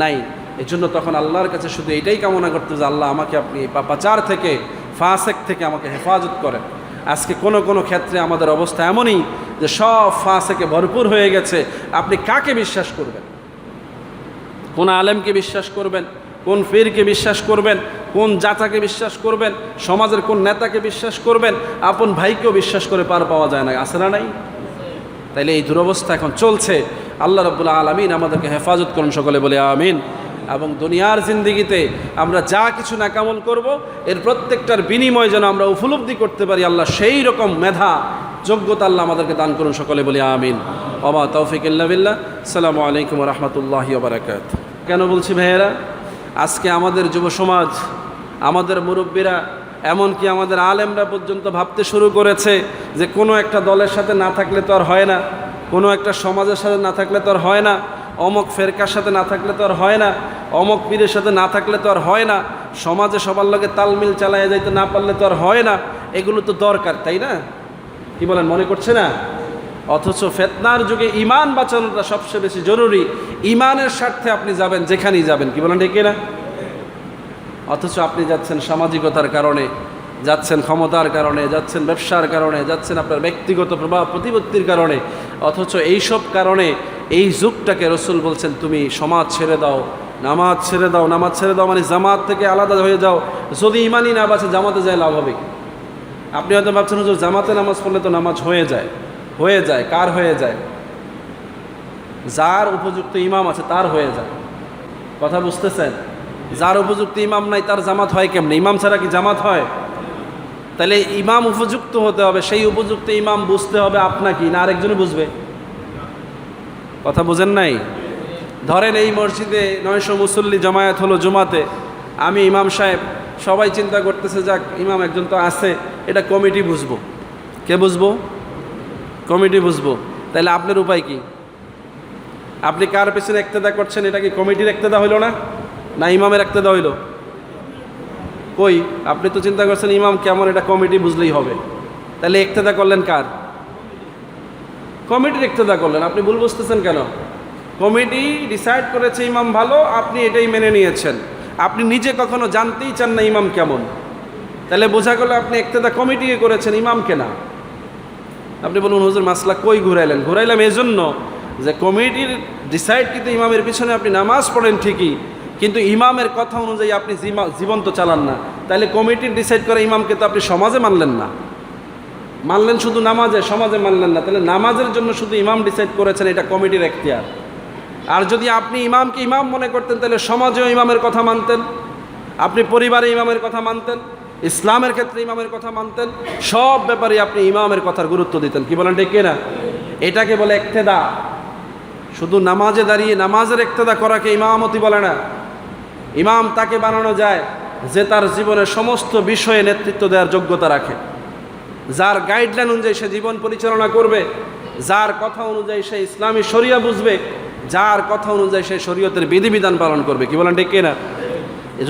নাই। এই জন্য তখন আল্লাহর কাছে শুধু এটাই কামনা করতে যে আল্লাহ আমাকে আপনি এই পাপাচার থেকে, ফাসেক থেকে আমাকে হেফাজত করেন। আজকে কোনো কোনো ক্ষেত্রে আমাদের অবস্থা এমনই যে সব ফাসেকে ভরপুর হয়ে গেছে। আপনি কাকে বিশ্বাস করবেন? কোন আলেমকে বিশ্বাস করবেন? কোন পীরকে বিশ্বাস করবেন? কোন জাতাকে বিশ্বাস করবেন? সমাজের কোন নেতাকে বিশ্বাস করবেন? আপন ভাইকেও বিশ্বাস করে পার পাওয়া যায় না, আছে না নাই? তাইলে এই দুরবস্থা এখন চলছে। আল্লাহ রাব্বুল আলামিন আমাদেরকে হেফাজত করুন, সকলে বলে আমিন। এবং দুনিয়ার জিন্দেগিতে আমরা যা কিছু নাকামল করব, এর প্রত্যেকটার বিনিময় যেন আমরা উপলব্ধি করতে পারি, আল্লাহ সেই রকম মেধা, যোগ্যতা আল্লাহ আমাদেরকে দান করুন, সকলে বলে আমিন। ওয়া তৌফিক ইল্লা বিল্লাহ। আসসালামু আলাইকুম ওয়া রাহমাতুল্লাহি ওয়া বারাকাতুহু। কেন বলছি ভাইয়েরা, আজকে আমাদের যুব সমাজ, আমাদের মুরব্বীরা, এমনকি আমাদের আলেমরা পর্যন্ত ভাবতে শুরু করেছে যে কোনো একটা দলের সাথে না থাকলে তো আর হয় না, কোনো একটা সমাজের সাথে না থাকলে তো আর হয় না, অমক ফেরকার সাথে না থাকলে তো আর হয় না, অমক পীরের সাথে না থাকলে তো আর হয় না, সমাজে সবার লগে তালমিল চালাইয়া যাইতে না পারলে তো আর হয় না। এগুলো তো দরকার, তাই না? কি বলেন, মনে করছে না? অথচ ফিতনার যুগে ঈমান বাঁচানোটা সবচেয়ে বেশি জরুরি। ঈমানের স্বার্থে আপনি যাবেন যেখানেই যাবেন, কি বলেন, ঠিক না? অথচ আপনি যাচ্ছেন সামাজিকতার কারণে, যাচ্ছেন ক্ষমতার কারণে, যাচ্ছেন ব্যবসার কারণে, যাচ্ছেন আপনার ব্যক্তিগত প্রভাব প্রতিপত্তির কারণে। অথচ এইসব কারণে এই যুগটাকে রসুল বলছেন তুমি সমাজ ছেড়ে দাও, নামাজ ছেড়ে দাও। নামাজ ছেড়ে দাও মানে জামাত থেকে আলাদা হয়ে যাও। যদি ইমানই না বাঁচে জামাতে যায় লাভ হবে কি? আপনি হয়তো ভাবছেন হুজুর জামাতে নামাজ পড়লে তো নামাজ হয়ে যায়। হয়ে যায় কার হয়ে যায়? যার উপযুক্ত ইমাম আছে তার হয়ে যায়। কথা বুঝতেছেন? যার উপযুক্ত ইমাম নাই তার জামাত হয় কেমনে? ইমাম ছাড়া কি জামাত হয়? তাহলে ইমাম উপযুক্ত হতে হবে, সেই উপযুক্ত ইমাম বুঝতে হবে আপনাকে, না আরেকজনে বুঝবে? কথা বুঝেন নাই? ধরেন এই মসজিদে 900 মুসল্লি জমায়েত হলো জুমাতে, আমি ইমাম সাহেব, সবাই চিন্তা করতেছে যাক ইমাম একজন তো আছে, এটা কমিটি বুঝবো। কে বুঝবো? কমিটি বুঝবো। তাহলে আপনার উপায় কি? আপনি কার পেছনে ইক্তেদা করছেন? এটা কি কমিটির ইক্তেদা হইল না, না ইমামের ইক্তেদা হইল? কই, আপনি তো চিন্তা করছেন ইমাম কেমন, এটা কমিটি বুঝলেই হবে। তাহলে ইক্তেদা করলেন কার? কমিটির ইক্তেদা করলেন। আপনি ভুল বুঝতেছেন কেন? কমিটি ডিসাইড করেছে ইমাম ভালো, আপনি এটাই মেনে নিয়েছেন। আপনি নিজে কখনো জানতেই চান না ইমাম কেমন। তাহলে বোঝা গেল আপনি ইক্তেদা কমিটিকে করেছেন, ইমামকে না। আপনি বলুন হুজুর মাসলা কই ঘুরাইলেন? ঘুরাইলাম এই জন্য যে কমিটির ডিসাইড কিন্তু ইমামের পিছনে আপনি নামাজ পড়েন ঠিকই, কিন্তু ইমামের কথা অনুযায়ী আপনি জীবন তো চালান না। তাহলে কমিটির ডিসাইড করে ইমামকে তো আপনি সমাজে মানলেন না, মানলেন শুধু নামাজে, সমাজে মানলেন না। তাহলে নামাজের জন্য শুধু ইমাম ডিসাইড করেছেন, এটা কমিটির এখতিয়ার। আর যদি আপনি ইমামকে ইমাম মনে করতেন তাহলে সমাজেও ইমামের কথা মানতেন, আপনি পরিবারে ইমামের কথা মানতেন, ইসলামের ক্ষেত্রে ইমামের কথা মানতেন, সব ব্যাপারে আপনি ইমামের কথার গুরুত্ব দিতেন। কি বলেন, ঠিক না? এটাকে বলে ইক্তেদা। শুধু নামাজে দাঁড়িয়ে নামাজের ইক্তেদা করাকে ইমামতি বলে না। ইমাম তাকে বানানো যায় যে তার জীবনের সমস্ত বিষয়ে নেতৃত্ব দেওয়ার যোগ্যতা রাখে, যার গাইডলাইন অনুযায়ী সে জীবন পরিচালনা করবে, যার কথা অনুযায়ী সে ইসলামী শরিয়া বুঝবে, যার কথা অনুযায়ী সে শরীয়তের বিধিবিধান পালন করবে। কি বলেন, ঠিক না?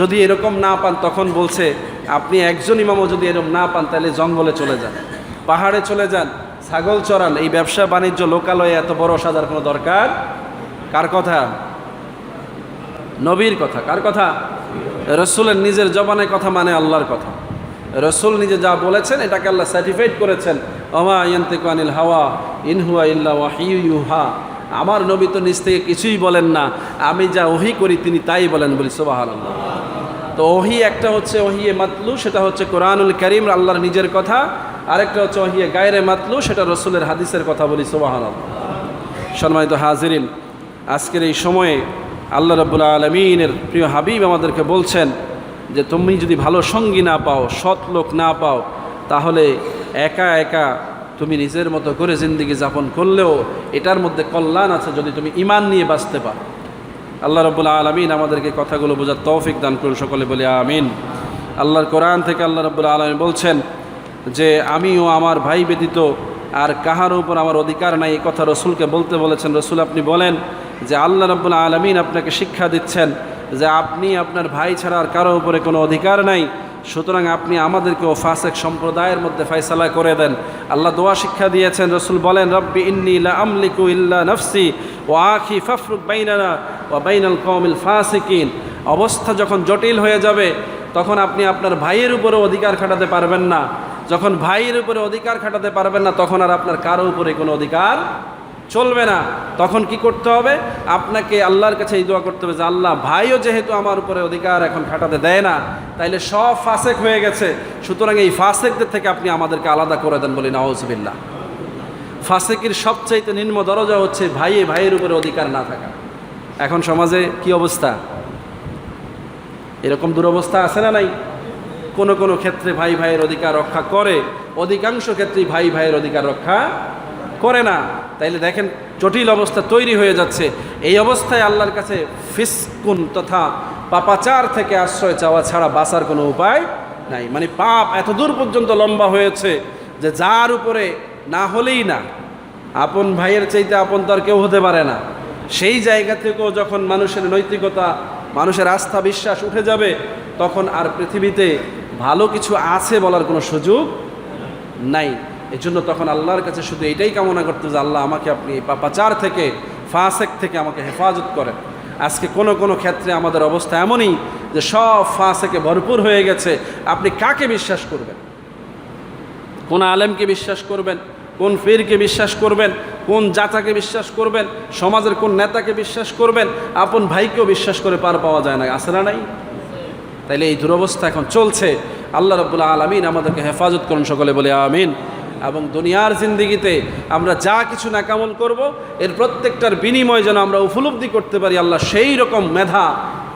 যদি এরকম না পান, তখন বলছে আপনি একজন ইমামও যদি এরকম না পান তাহলে জঙ্গলে চলে যান, পাহাড়ে চলে যান, ছাগল চড়ান। এই ব্যবসা বাণিজ্য লোকালয়ে এত বড় সাজার কোনো দরকার? কার কথা? নবীর কথা। কার কথা? রসুলের নিজের জবানের কথা, মানে আল্লাহর কথা। রসুল নিজে যা বলেছেন এটাকে আল্লাহ সার্টিফাইড করেছেন, ওমা ইয়ান্তিকু আনিল হাওয়া ইন হুয়া ইল্লা ওয়াহিয়ু ইউহা। আমার নবী তো নিজ থেকে কিছুই বলেন না, আমি যা ওহী করি তিনি তাই বলেন, বলি সুবহানাল্লাহ। তো ওহী একটা হচ্ছে ওহিয়ে মাতলু, সেটা হচ্ছে কোরআনুল কারীম, আল্লাহর নিজের কথা। আরেকটা হচ্ছে ওহিয়ে গায়রে মাতলু, সেটা রসুলের হাদিসের কথা, বলি সুবহানাল্লাহ। সম্মানিত হাজিরিন, আজকের এই সময়ে আল্লাহ রাব্বুল আলামিনের প্রিয় হাবিব আমাদেরকে বলছেন যে তুমি যদি ভালো সঙ্গী না পাও, সৎ লোক না পাও, তাহলে একা একা তুমি নিজের মতো করে জিন্দেগি যাপন করলেও এটার মধ্যে কল্যাণ আছে যদি তুমি ঈমান নিয়ে বাঁচতে পারো। আল্লাহ রাব্বুল আলামিন আমাদেরকে কথাগুলো বোঝার তৌফিক দান করুন, সকলে বলি আমিন। আল্লাহর কোরআন থেকে আল্লাহ রাব্বুল আলামিন বলছেন যে আমি ও আমার ভাই ব্যতীত আর কাহার উপর আমার অধিকার নাই, এই কথা রসুলকে বলতে বলেছেন। রসুল আপনি বলেন যে আল্লাহ রাব্বুল আলামিন আপনাকে শিক্ষা দিচ্ছেন যে আপনি আপনার ভাই ছাড়া আর কারো উপরে কোনো অধিকার নাই। সুতরাং আপনি আমাদেরকেও ফাসেক সম্প্রদায়ের মধ্যে ফয়সালা করে দেন। আল্লাহ দোয়া শিক্ষা দিয়েছেন, রসুল বলেন, রব্বি ইন্নী লা আমলিকু ইল্লা নাফসি ওয়া আখি ফাফরুক বাইনানা ওয়া বাইনাল কওমিল ফাসিকিন। অবস্থা যখন জটিল হয়ে যাবে তখন আপনি আপনার ভাইয়ের উপরে অধিকার খাটাতে পারবেন না। যখন ভাইয়ের উপরে অধিকার খাটাতে পারবেন না তখন আর আপনার কারো উপরে কোনো অধিকার চলবে না। তখন কি করতে হবে? আপনাকে আল্লাহর কাছে এই দোয়া করতে হবে যে আল্লাহ, ভাইও যেহেতু আমার উপরে অধিকার এখন খাটাতে দেয় না, তাইলে সব ফাসেক হয়ে গেছে, সুতরাং এই ফাসেকদের থেকে আপনি আমাদেরকে আলাদা করে দেন, বলি নাউজুবিল্লাহ। ফাসেকের সবচাইতে নিম্ন দরজা হচ্ছে ভাইয়ের উপরে অধিকার না থাকা। এখন সমাজে কি অবস্থা? এরকম দুরবস্থা আছে না নাই? কোনো কোনো ক্ষেত্রে ভাইয়ের অধিকার রক্ষা করে, অধিকাংশ ক্ষেত্রেই ভাইয়ের অধিকার রক্ষা করে না। তাইলে দেখেন জটিল অবস্থা তৈরি হয়ে যাচ্ছে। এই অবস্থায় আল্লাহর কাছে ফিসকুন তথা পাপাচার থেকে আশ্রয় চাওয়া ছাড়া বাঁচার কোনো উপায় নাই। মানে পাপ এত দূর পর্যন্ত লম্বা হয়েছে যে যার উপরে না হলেই না, আপন ভাইয়ের চাইতে আপন তো আর কেউ হতে পারে না, সেই জায়গা থেকেও যখন মানুষের নৈতিকতা, মানুষের আস্থা বিশ্বাস উঠে যাবে, তখন আর পৃথিবীতে ভালো কিছু আছে বলার কোনো সুযোগ নাই। এজন্য তখন আল্লাহর কাছে শুধু এইটাই কামনা করতে যে আল্লাহ আমাকে আপনি এই পাপাচার থেকে, ফাসেক থেকে আমাকে হেফাজত করেন। আজকে কোনো কোনো ক্ষেত্রে আমাদের অবস্থা এমনই যে সব ফাসেকে ভরপুর হয়ে গেছে। আপনি কাকে বিশ্বাস করবেন? কোন আলেমকে বিশ্বাস করবেন? কোন পীরকে বিশ্বাস করবেন? কোন জাতাকে বিশ্বাস করবেন? সমাজের কোন নেতাকে বিশ্বাস করবেন? আপন ভাইকেও বিশ্বাস করে পার পাওয়া যায় না, আছে না নাই? তাইলে এই দুরবস্থা এখন চলছে। আল্লাহ রাব্বুল আলামিন আমাদেরকে হেফাজত করুন, সকলে বলে আমিন। এবং দুনিয়ার জিন্দিগিতে আমরা যা কিছু নাকামল করব, এর প্রত্যেকটার বিনিময় যেন আমরা উপলব্ধি করতে পারি, আল্লাহ সেই রকম মেধা,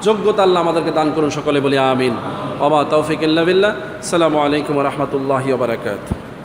যোগ্যতা আল্লাহ আমাদেরকে দান করুন, সকলে বলি আমিন। ওয়া মা তাওফিক ইল্লা বিল্লাহ। আসসালামু আলাইকুম ওয়া রাহমাতুল্লাহি ওয়া বারাকাতুহু।